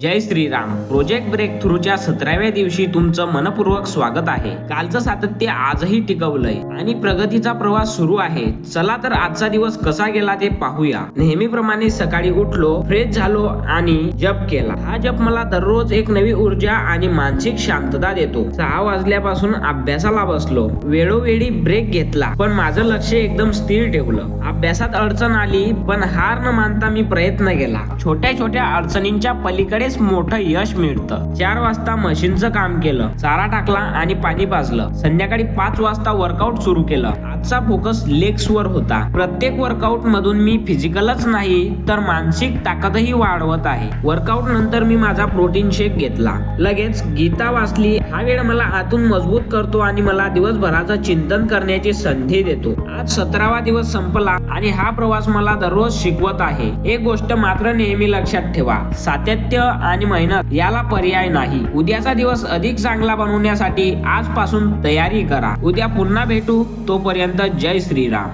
जय Shriram. Project break थ्रूच्या 17व्या दिवशी तुमचं मनपूर्वक स्वागत आहे. कालचं सातत्य आजही टिकवलंय आणि प्रगतीचा प्रवास सुरू आहे. चला तर आजचा दिवस कसा गेला ते पाहूया. नेहमीप्रमाणे सकाळी उठलो, फ्रेश झालो आणि जप केला. हा जप मला दररोज एक नवी ऊर्जा आणि मानसिक शांतता देतो. 6 वाजल्यापासून अभ्यासाला बसलो. वेळोवेळी ब्रेक घेतला, पण माझं लक्ष एकदम स्थिर ठेवलं. अभ्यासात अडचण आली, पण हार न मानता मी प्रयत्न केला. छोट्या छोट्या अडचणींच्या पलीकडेच मोठं यश मिळतं. 4 वाजता मशीनचं काम केलं, चारा टाकला आणि पाणी पाजलं. संध्याकाळी 5 वाजता वर्कआउट सुरू केलं. आजचा फोकस लेग्स वर होता. प्रत्येक वर्कआउट मधून मी फिजिकलच नाही तर मानसिक ताकदही वाढवत आहे. वर्कआउट नंतर मी माझा प्रोटीन शेक घेतला. लगेच गीता वाचली. हा वेळ मला आतून मजबूत करतो आणि मला दिवसभराचं चिंतन करण्याची संधी देतो. आज 17वा दिवस संपला आणि हा प्रवास मला दररोज शिकवत आहे. एक गोष्ट मात्र नेहमी लक्षात ठेवा, सातत्य आणि मेहनत याला पर्याय नाही. उद्याचा दिवस अधिक चांगला बनवण्यासाठी आजपासून तयारी करा. उद्या पुन्हा भेटू. तोपर्यंत जय श्रीराम.